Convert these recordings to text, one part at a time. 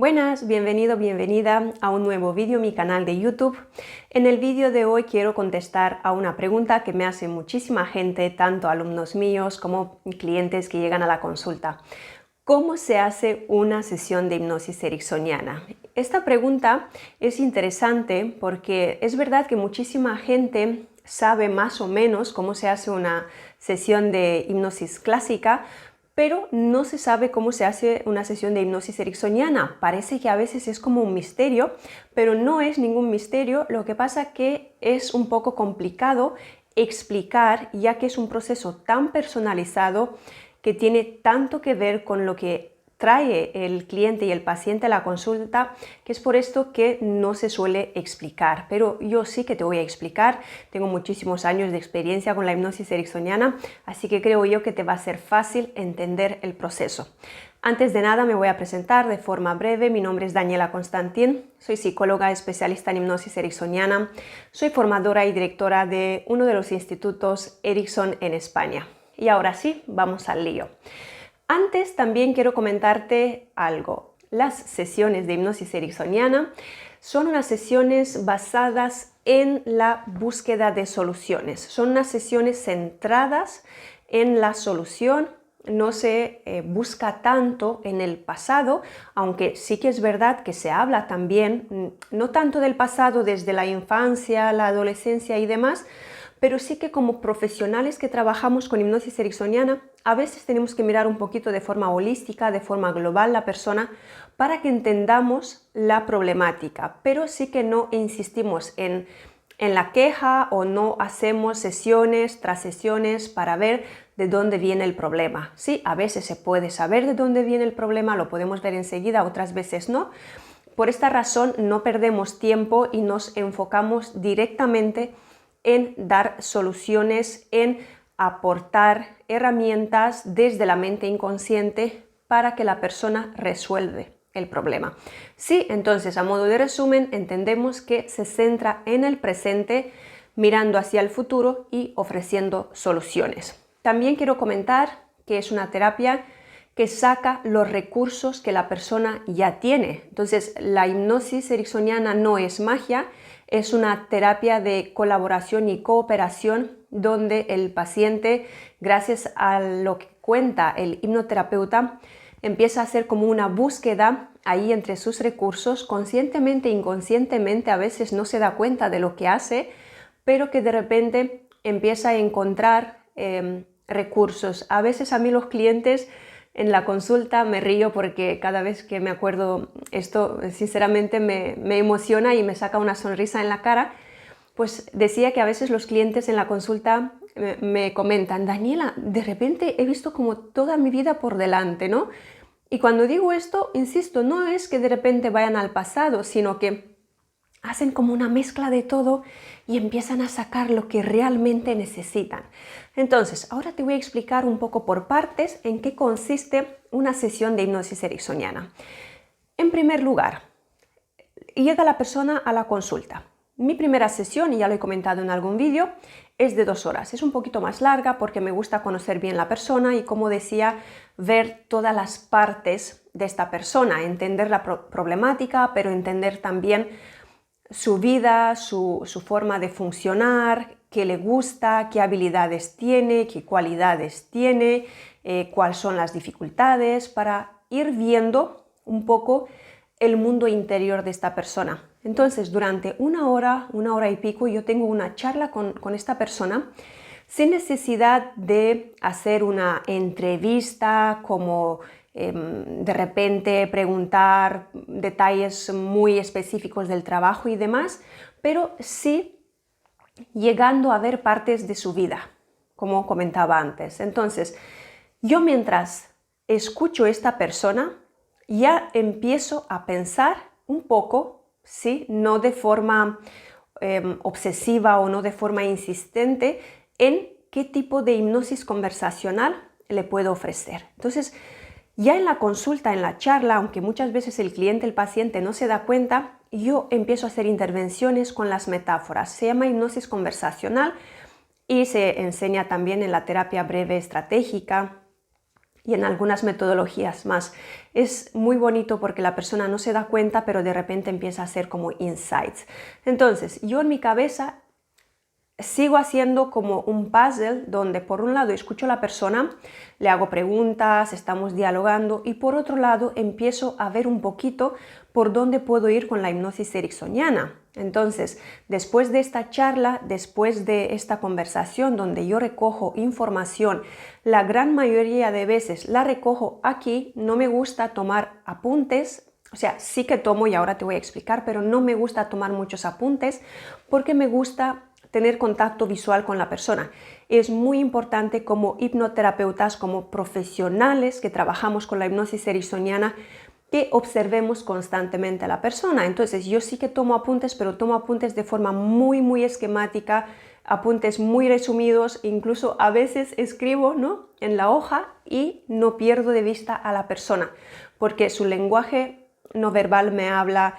Buenas, bienvenido, bienvenida a un nuevo vídeo en mi canal de YouTube. En el vídeo de hoy quiero contestar a una pregunta que me hace muchísima gente, tanto alumnos míos como clientes que llegan a la consulta. ¿Cómo se hace una sesión de hipnosis ericksoniana? Esta pregunta es interesante porque es verdad que muchísima gente sabe más o menos cómo se hace una sesión de hipnosis clásica, pero no se sabe cómo se hace una sesión de hipnosis ericksoniana. Parece que a veces es como un misterio, pero no es ningún misterio. Lo que pasa que es un poco complicado explicar, ya que es un proceso tan personalizado que tiene tanto que ver con lo que trae el cliente y el paciente a la consulta, que es por esto que no se suele explicar. Pero yo sí que te voy a explicar. Tengo muchísimos años de experiencia con la hipnosis ericksoniana, así que creo yo que te va a ser fácil entender el proceso. Antes de nada me voy a presentar de forma breve. Mi nombre es Daniela Constantin, soy psicóloga especialista en hipnosis ericksoniana, soy formadora y directora de uno de los institutos Erickson en España. Y ahora sí, vamos al lío. Antes también quiero comentarte algo. Las sesiones de hipnosis ericksoniana son unas sesiones basadas en la búsqueda de soluciones. Son unas sesiones centradas en la solución. No se busca tanto en el pasado, aunque sí que es verdad que se habla también, no tanto del pasado desde la infancia, la adolescencia y demás, pero sí que como profesionales que trabajamos con hipnosis ericksoniana, a veces tenemos que mirar un poquito de forma holística, de forma global la persona, para que entendamos la problemática, pero sí que no insistimos en la queja o no hacemos sesiones tras sesiones para ver de dónde viene el problema. Sí, a veces se puede saber de dónde viene el problema, lo podemos ver enseguida, otras veces no. Por esta razón no perdemos tiempo y nos enfocamos directamente en dar soluciones, en aportar herramientas desde la mente inconsciente para que la persona resuelva el problema. Sí, entonces, a modo de resumen, entendemos que se centra en el presente, mirando hacia el futuro y ofreciendo soluciones. También quiero comentar que es una terapia que saca los recursos que la persona ya tiene. Entonces, la hipnosis ericksoniana no es magia, es una terapia de colaboración y cooperación donde el paciente, gracias a lo que cuenta el hipnoterapeuta, empieza a hacer como una búsqueda ahí entre sus recursos, conscientemente e inconscientemente. A veces no se da cuenta de lo que hace, pero que de repente empieza a encontrar recursos. A veces a mí los clientes en la consulta me río porque cada vez que me acuerdo esto, sinceramente me emociona y me saca una sonrisa en la cara. Pues decía que a veces los clientes en la consulta me comentan: Daniela, de repente he visto como toda mi vida por delante, ¿no? Y cuando digo esto, insisto, no es que de repente vayan al pasado, sino que hacen como una mezcla de todo y empiezan a sacar lo que realmente necesitan. Entonces, ahora te voy a explicar un poco por partes en qué consiste una sesión de hipnosis ericksoniana. En primer lugar, llega la persona a la consulta. Mi primera sesión, y ya lo he comentado en algún vídeo, es de 2 horas. Es un poquito más larga porque me gusta conocer bien la persona y, como decía, ver todas las partes de esta persona, entender la problemática, pero entender también su vida, su forma de funcionar, qué le gusta, qué habilidades tiene, qué cualidades tiene, cuáles son las dificultades, para ir viendo un poco el mundo interior de esta persona. Entonces, durante una hora y pico, yo tengo una charla con esta persona sin necesidad de hacer una entrevista como de repente preguntar detalles muy específicos del trabajo y demás, pero sí llegando a ver partes de su vida, como comentaba antes. Entonces, yo mientras escucho a esta persona, ya empiezo a pensar un poco, ¿sí? No de forma obsesiva o no de forma insistente, en qué tipo de hipnosis conversacional le puedo ofrecer. Entonces, ya en la consulta, en la charla, aunque muchas veces el cliente, el paciente no se da cuenta, yo empiezo a hacer intervenciones con las metáforas. Se llama hipnosis conversacional y se enseña también en la terapia breve estratégica. y en algunas metodologías más. Es muy bonito porque la persona no se da cuenta, pero de repente empieza a hacer como insights. Entonces, yo en mi cabeza sigo haciendo como un puzzle donde por un lado escucho a la persona, le hago preguntas, estamos dialogando y por otro lado empiezo a ver un poquito por dónde puedo ir con la hipnosis ericksoniana. Entonces, después de esta charla, después de esta conversación donde yo recojo información, la gran mayoría de veces la recojo aquí, no me gusta tomar apuntes. O sea, sí que tomo y ahora te voy a explicar, pero no me gusta tomar muchos apuntes porque me gusta tener contacto visual con la persona. Es muy importante como hipnoterapeutas, como profesionales que trabajamos con la hipnosis ericksoniana, que observemos constantemente a la persona. Entonces yo sí que tomo apuntes, pero tomo apuntes de forma muy esquemática, apuntes muy resumidos, incluso a veces escribo, ¿no?, en la hoja y no pierdo de vista a la persona, porque su lenguaje no verbal me habla,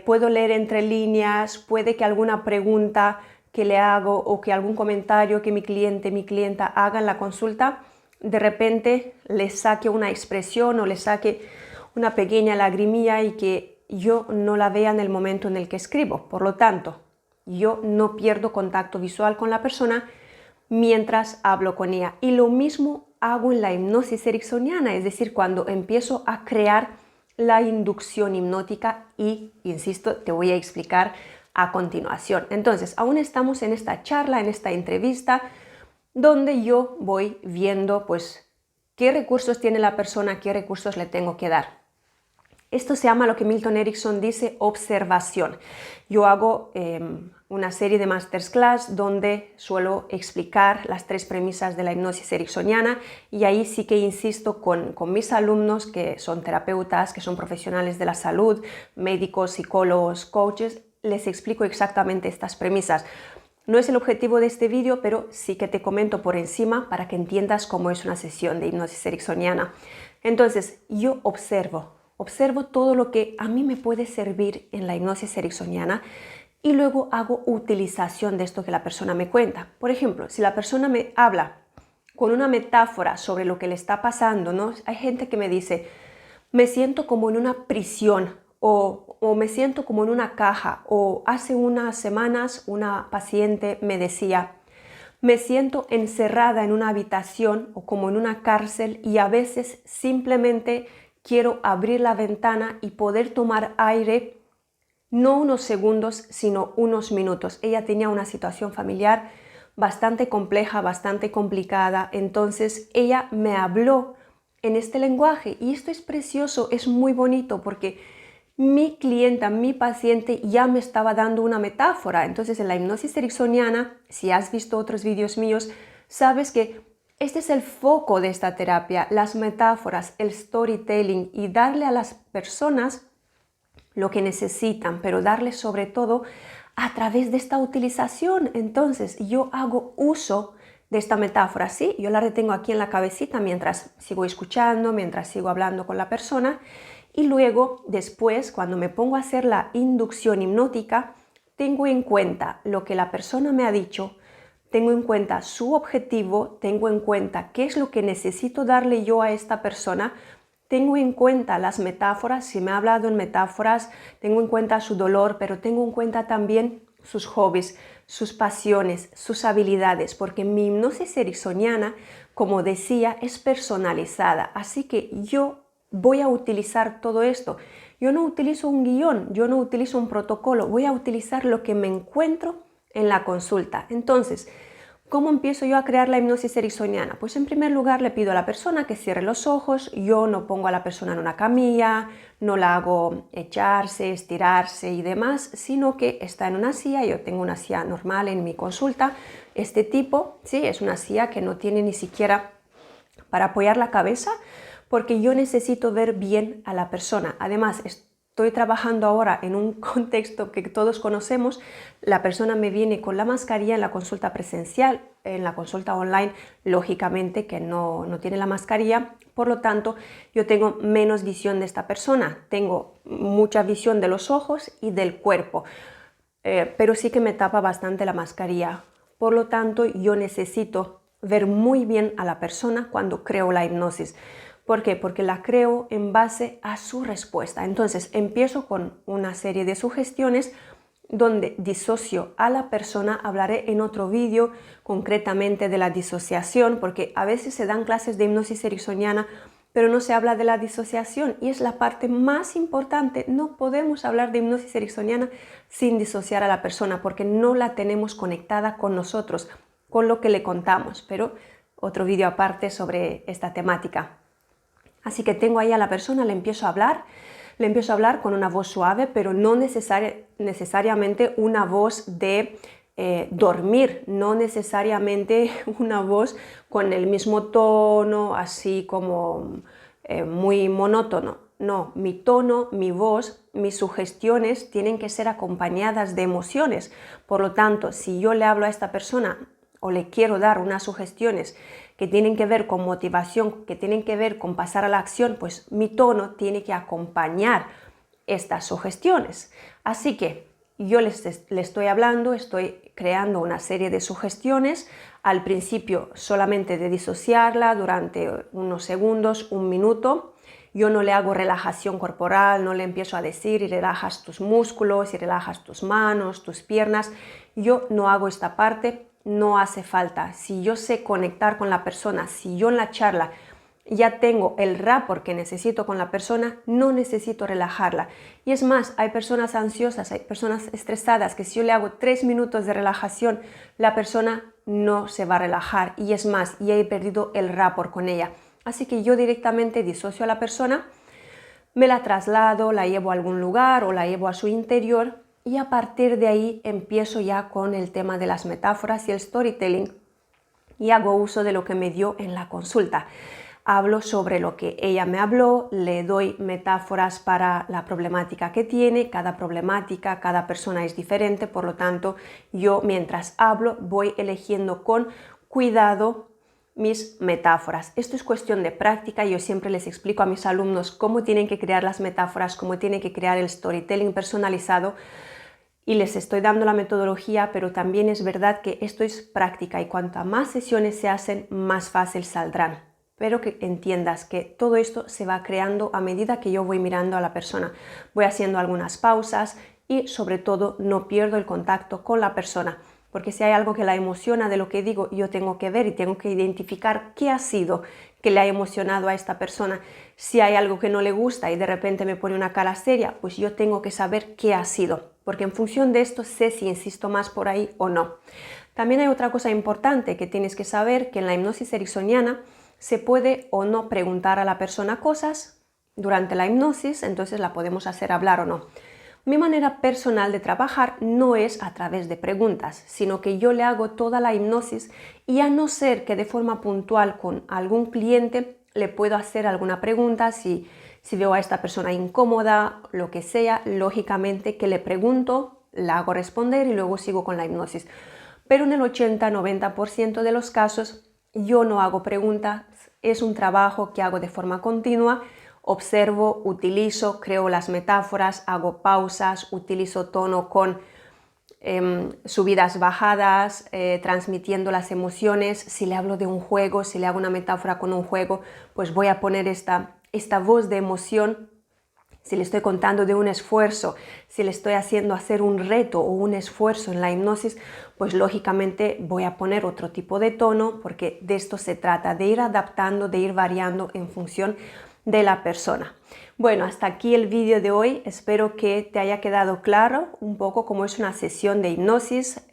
puedo leer entre líneas, puede que alguna pregunta que le hago o que algún comentario que mi cliente, mi clienta haga en la consulta, de repente le saque una expresión o le saque una pequeña lagrimilla y que yo no la vea en el momento en el que escribo. Por lo tanto, yo no pierdo contacto visual con la persona mientras hablo con ella. Y lo mismo hago en la hipnosis ericksoniana, es decir, cuando empiezo a crear la inducción hipnótica y, insisto, te voy a explicar a continuación. Entonces, aún estamos en esta charla, en esta entrevista, donde yo voy viendo pues qué recursos tiene la persona, qué recursos le tengo que dar. Esto se llama, lo que Milton Erickson dice, observación. Yo hago una serie de masterclass donde suelo explicar las 3 premisas de la hipnosis ericksoniana y ahí sí que insisto con mis alumnos que son terapeutas, que son profesionales de la salud, médicos, psicólogos, coaches, les explico exactamente estas premisas. No es el objetivo de este vídeo, pero sí que te comento por encima para que entiendas cómo es una sesión de hipnosis ericksoniana. Entonces, yo observo todo lo que a mí me puede servir en la hipnosis ericksoniana y luego hago utilización de esto que la persona me cuenta. Por ejemplo, si la persona me habla con una metáfora sobre lo que le está pasando, ¿no? Hay gente que me dice, me siento como en una prisión o me siento como en una caja, o hace unas semanas una paciente me decía, me siento encerrada en una habitación o como en una cárcel y a veces simplemente quiero abrir la ventana y poder tomar aire, no unos segundos, sino unos minutos. Ella tenía una situación familiar bastante compleja, bastante complicada, entonces ella me habló en este lenguaje y esto es precioso, es muy bonito porque mi clienta, mi paciente ya me estaba dando una metáfora. Entonces en la hipnosis ericksoniana, si has visto otros vídeos míos, sabes que este es el foco de esta terapia, las metáforas, el storytelling y darle a las personas lo que necesitan, pero darles sobre todo a través de esta utilización. Entonces yo hago uso de esta metáfora, sí, yo la retengo aquí en la cabecita mientras sigo escuchando, mientras sigo hablando con la persona y luego después cuando me pongo a hacer la inducción hipnótica tengo en cuenta lo que la persona me ha dicho, tengo en cuenta su objetivo, tengo en cuenta qué es lo que necesito darle yo a esta persona, tengo en cuenta las metáforas, si me ha hablado en metáforas, tengo en cuenta su dolor, pero tengo en cuenta también sus hobbies, sus pasiones, sus habilidades, porque mi hipnosis ericksoniana, como decía, es personalizada, así que yo voy a utilizar todo esto. Yo no utilizo un guión, yo no utilizo un protocolo, voy a utilizar lo que me encuentro en la consulta. Entonces, ¿cómo empiezo yo a crear la hipnosis ericksoniana? Pues en primer lugar le pido a la persona que cierre los ojos, yo no pongo a la persona en una camilla, no la hago echarse, estirarse y demás, sino que está en una silla, yo tengo una silla normal en mi consulta, este tipo, sí, es una silla que no tiene ni siquiera para apoyar la cabeza, porque yo necesito ver bien a la persona. Además, estoy trabajando ahora en un contexto que todos conocemos, la persona me viene con la mascarilla en la consulta presencial, en la consulta online, lógicamente que no tiene la mascarilla, por lo tanto yo tengo menos visión de esta persona, tengo mucha visión de los ojos y del cuerpo, pero sí que me tapa bastante la mascarilla, por lo tanto yo necesito ver muy bien a la persona cuando creo la hipnosis. ¿Por qué? Porque la creo en base a su respuesta. Entonces empiezo con una serie de sugestiones donde disocio a la persona. Hablaré en otro vídeo concretamente de la disociación, porque a veces se dan clases de hipnosis ericksoniana, pero no se habla de la disociación y es la parte más importante. No podemos hablar de hipnosis ericksoniana sin disociar a la persona, porque no la tenemos conectada con nosotros, con lo que le contamos, pero otro vídeo aparte sobre esta temática. Así que tengo ahí a la persona, le empiezo a hablar con una voz suave, pero no necesariamente una voz de dormir, no necesariamente una voz con el mismo tono, así como muy monótono. No, mi tono, mi voz, mis sugestiones tienen que ser acompañadas de emociones. Por lo tanto, si yo le hablo a esta persona o le quiero dar unas sugestiones que tienen que ver con motivación, que tienen que ver con pasar a la acción, pues mi tono tiene que acompañar estas sugestiones. Así que yo le estoy hablando, estoy creando una serie de sugestiones, al principio solamente de disociarla durante unos segundos, un minuto. Yo no le hago relajación corporal, no le empiezo a decir y relajas tus músculos y relajas tus manos, tus piernas. Yo no hago esta parte. No hace falta. Si yo sé conectar con la persona, si yo en la charla ya tengo el rapport que necesito con la persona, no necesito relajarla. Y es más, hay personas ansiosas, hay personas estresadas que si yo le hago 3 minutos de relajación, la persona no se va a relajar. Y es más, ya he perdido el rapport con ella. Así que yo directamente disocio a la persona, me la traslado, la llevo a algún lugar o la llevo a su interior. Y a partir de ahí empiezo ya con el tema de las metáforas y el storytelling y hago uso de lo que me dio en la consulta. Hablo sobre lo que ella me habló, le doy metáforas para la problemática que tiene. Cada problemática, cada persona es diferente, por lo tanto yo mientras hablo voy eligiendo con cuidado mis metáforas. Esto es cuestión de práctica. Yo siempre les explico a mis alumnos cómo tienen que crear las metáforas, cómo tienen que crear el storytelling personalizado. Y les estoy dando la metodología, pero también es verdad que esto es práctica y cuanto más sesiones se hacen, más fácil saldrán. Pero que entiendas que todo esto se va creando a medida que yo voy mirando a la persona. Voy haciendo algunas pausas y sobre todo no pierdo el contacto con la persona. Porque si hay algo que la emociona de lo que digo, yo tengo que ver y tengo que identificar qué ha sido que le ha emocionado a esta persona. Si hay algo que no le gusta y de repente me pone una cara seria, pues yo tengo que saber qué ha sido, porque en función de esto sé si insisto más por ahí o no. También hay otra cosa importante que tienes que saber, que en la hipnosis ericksoniana se puede o no preguntar a la persona cosas durante la hipnosis, entonces la podemos hacer hablar o no. Mi manera personal de trabajar no es a través de preguntas, sino que yo le hago toda la hipnosis y a no ser que de forma puntual con algún cliente le puedo hacer alguna pregunta, si veo a esta persona incómoda, lo que sea, lógicamente que le pregunto, la hago responder y luego sigo con la hipnosis. Pero en el 80-90% de los casos yo no hago preguntas, es un trabajo que hago de forma continua. Observo, utilizo, creo las metáforas, hago pausas, utilizo tono con subidas, bajadas, transmitiendo las emociones. Si le hablo de un juego, si le hago una metáfora con un juego, pues voy a poner esta voz de emoción. Si le estoy contando de un esfuerzo, si le estoy haciendo hacer un reto o un esfuerzo en la hipnosis, pues lógicamente voy a poner otro tipo de tono, porque de esto se trata, de ir adaptando, de ir variando en función de la persona. Bueno, hasta aquí el vídeo de hoy. Espero que te haya quedado claro un poco cómo es una sesión de hipnosis.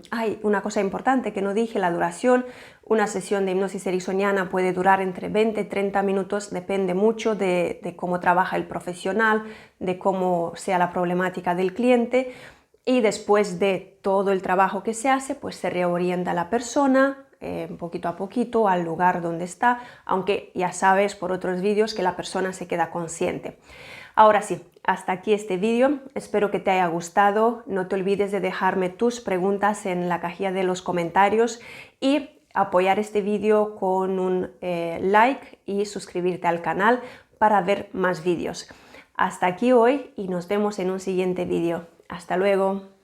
Hay una cosa importante que no dije, la duración. Una sesión de hipnosis ericksoniana puede durar entre 20 y 30 minutos, depende mucho de cómo trabaja el profesional, de cómo sea la problemática del cliente. Y después de todo el trabajo que se hace, pues se reorienta la persona, poquito a poquito al lugar donde está, aunque ya sabes por otros vídeos que la persona se queda consciente. Ahora sí, hasta aquí este vídeo, espero que te haya gustado, no te olvides de dejarme tus preguntas en la cajilla de los comentarios y apoyar este vídeo con un like y suscribirte al canal para ver más vídeos. Hasta aquí hoy y nos vemos en un siguiente vídeo. Hasta luego.